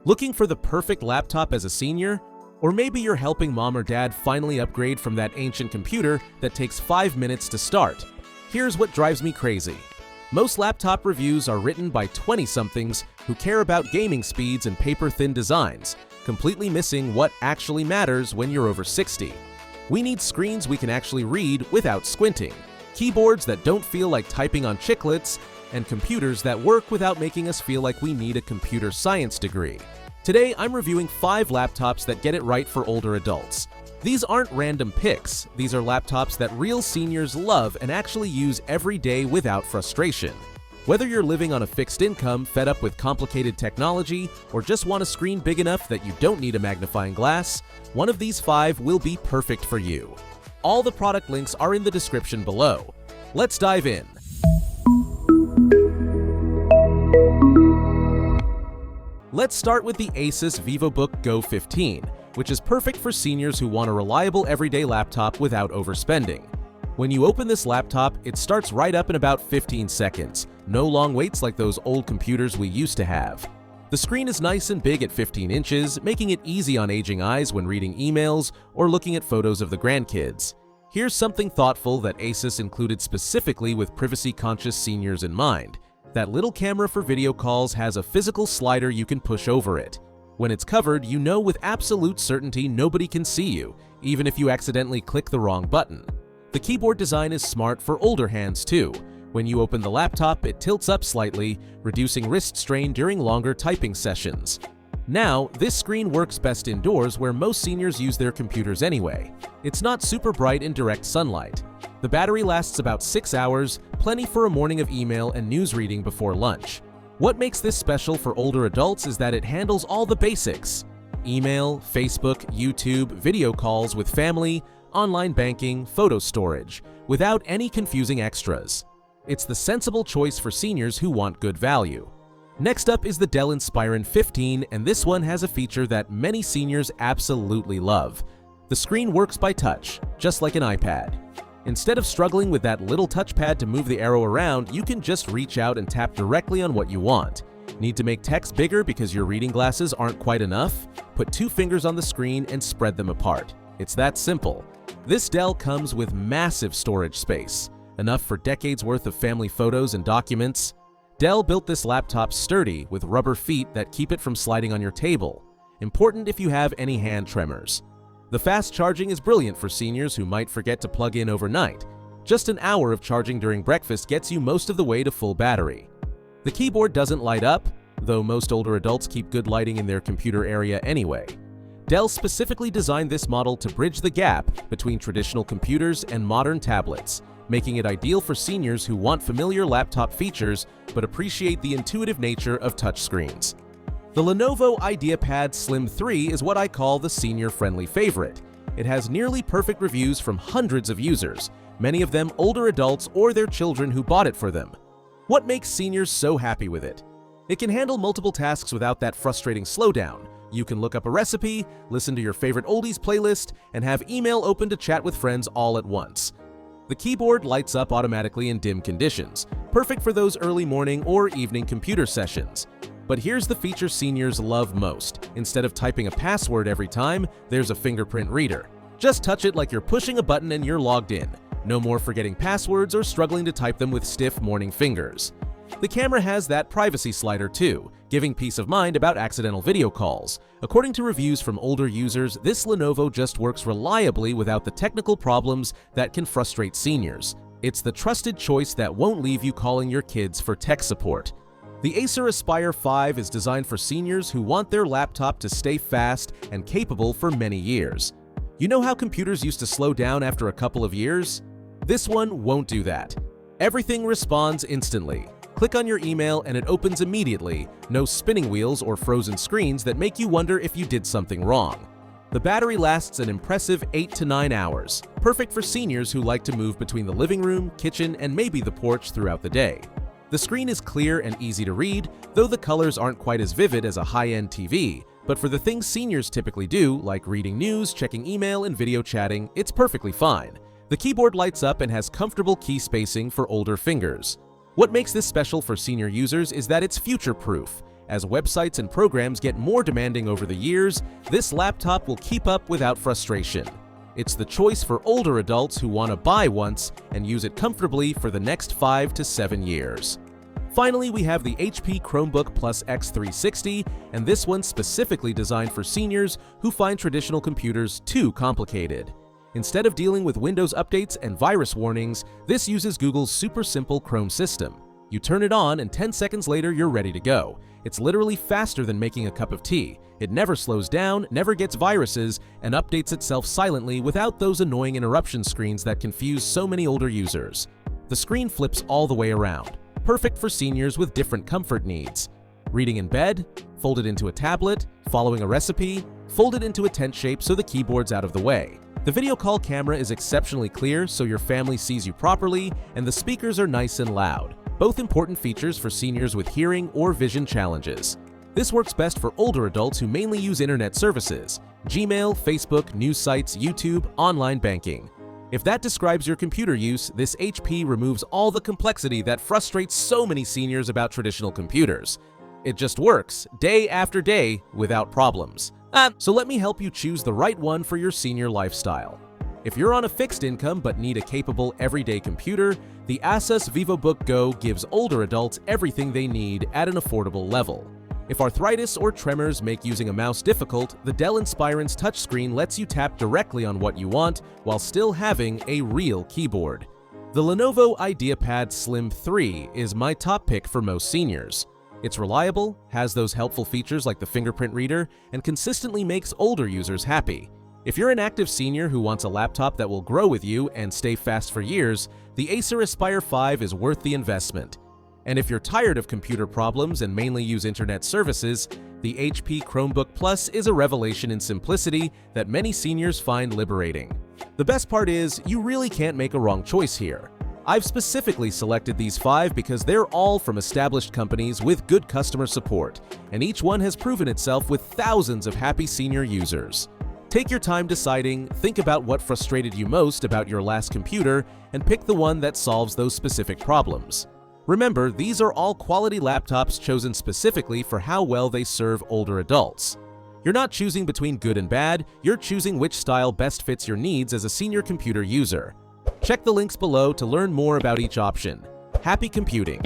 Looking for the perfect laptop as a senior? Or maybe you're helping mom or dad finally upgrade from that ancient computer that takes 5 minutes to start. Here's what drives me crazy. Most laptop reviews are written by 20-somethings who care about gaming speeds and paper-thin designs, completely missing what actually matters when you're over 60. We need screens we can actually read without squinting, keyboards that don't feel like typing on chiclets, and computers that work without making us feel like we need a computer science degree. Today, I'm reviewing 5 laptops that get it right for older adults. These aren't random picks. These are laptops that real seniors love and actually use every day without frustration. Whether you're living on a fixed income, fed up with complicated technology, or just want a screen big enough that you don't need a magnifying glass, one of these 5 will be perfect for you. All the product links are in the description below. Let's dive in. Let's start with the Asus Vivobook Go 15, which is perfect for seniors who want a reliable everyday laptop without overspending. When you open this laptop, it starts right up in about 15 seconds. No long waits like those old computers we used to have. The screen is nice and big at 15 inches, making it easy on aging eyes when reading emails or looking at photos of the grandkids. Here's something thoughtful that Asus included specifically with privacy-conscious seniors in mind. That little camera for video calls has a physical slider you can push over it. When it's covered, you know with absolute certainty nobody can see you, even if you accidentally click the wrong button. The keyboard design is smart for older hands too. When you open the laptop, it tilts up slightly, reducing wrist strain during longer typing sessions. Now, this screen works best indoors where most seniors use their computers anyway. It's not super bright in direct sunlight. The battery lasts about 6 hours, plenty for a morning of email and news reading before lunch. What makes this special for older adults is that it handles all the basics: email, Facebook, YouTube, video calls with family, online banking, photo storage, without any confusing extras. It's the sensible choice for seniors who want good value. Next up is the Dell Inspiron 15, and this one has a feature that many seniors absolutely love. The screen works by touch, just like an iPad. Instead of struggling with that little touchpad to move the arrow around, you can just reach out and tap directly on what you want. Need to make text bigger because your reading glasses aren't quite enough? Put 2 fingers on the screen and spread them apart. It's that simple. This Dell comes with massive storage space, enough for decades worth of family photos and documents. Dell built this laptop sturdy with rubber feet that keep it from sliding on your table. Important if you have any hand tremors. The fast charging is brilliant for seniors who might forget to plug in overnight. Just an hour of charging during breakfast gets you most of the way to full battery. The keyboard doesn't light up, though most older adults keep good lighting in their computer area anyway. Dell specifically designed this model to bridge the gap between traditional computers and modern tablets, making it ideal for seniors who want familiar laptop features but appreciate the intuitive nature of touchscreens. The Lenovo IdeaPad Slim 3 is what I call the senior-friendly favorite. It has nearly perfect reviews from hundreds of users, many of them older adults or their children who bought it for them. What makes seniors so happy with it? It can handle multiple tasks without that frustrating slowdown. You can look up a recipe, listen to your favorite oldies playlist, and have email open to chat with friends all at once. The keyboard lights up automatically in dim conditions, perfect for those early morning or evening computer sessions. But here's the feature seniors love most. Instead of typing a password every time, there's a fingerprint reader. Just touch it like you're pushing a button and you're logged in. No more forgetting passwords or struggling to type them with stiff morning fingers. The camera has that privacy slider too, giving peace of mind about accidental video calls. According to reviews from older users, this Lenovo just works reliably without the technical problems that can frustrate seniors. It's the trusted choice that won't leave you calling your kids for tech support. The Acer Aspire 5 is designed for seniors who want their laptop to stay fast and capable for many years. You know how computers used to slow down after a couple of years? This one won't do that. Everything responds instantly. Click on your email and it opens immediately, no spinning wheels or frozen screens that make you wonder if you did something wrong. The battery lasts an impressive 8 to 9 hours, perfect for seniors who like to move between the living room, kitchen, and maybe the porch throughout the day. The screen is clear and easy to read, though the colors aren't quite as vivid as a high-end TV, but for the things seniors typically do, like reading news, checking email, and video chatting, it's perfectly fine. The keyboard lights up and has comfortable key spacing for older fingers. What makes this special for senior users is that it's future-proof. As websites and programs get more demanding over the years, this laptop will keep up without frustration. It's the choice for older adults who want to buy once and use it comfortably for the next 5 to 7 years. Finally, we have the HP Chromebook Plus X360, and this one's specifically designed for seniors who find traditional computers too complicated. Instead of dealing with Windows updates and virus warnings, this uses Google's super simple Chrome system. You turn it on and 10 seconds later you're ready to go. It's literally faster than making a cup of tea. It never slows down, never gets viruses, and updates itself silently without those annoying interruption screens that confuse so many older users. The screen flips all the way around, perfect for seniors with different comfort needs. Reading in bed, fold it into a tablet, following a recipe, fold it into a tent shape so the keyboard's out of the way. The video call camera is exceptionally clear so your family sees you properly, and the speakers are nice and loud, both important features for seniors with hearing or vision challenges. This works best for older adults who mainly use internet services: Gmail, Facebook, news sites, YouTube, online banking. If that describes your computer use, this HP removes all the complexity that frustrates so many seniors about traditional computers. It just works, day after day, without problems. So let me help you choose the right one for your senior lifestyle. If you're on a fixed income but need a capable everyday computer, the Asus Vivobook Go gives older adults everything they need at an affordable level. If arthritis or tremors make using a mouse difficult, the Dell Inspiron's touchscreen lets you tap directly on what you want while still having a real keyboard. The Lenovo IdeaPad Slim 3 is my top pick for most seniors. It's reliable, has those helpful features like the fingerprint reader, and consistently makes older users happy. If you're an active senior who wants a laptop that will grow with you and stay fast for years, the Acer Aspire 5 is worth the investment. And if you're tired of computer problems and mainly use internet services, the HP Chromebook Plus is a revelation in simplicity that many seniors find liberating. The best part is, you really can't make a wrong choice here. I've specifically selected these 5 because they're all from established companies with good customer support, and each one has proven itself with thousands of happy senior users. Take your time deciding, think about what frustrated you most about your last computer, and pick the one that solves those specific problems. Remember, these are all quality laptops chosen specifically for how well they serve older adults. You're not choosing between good and bad, you're choosing which style best fits your needs as a senior computer user. Check the links below to learn more about each option. Happy computing!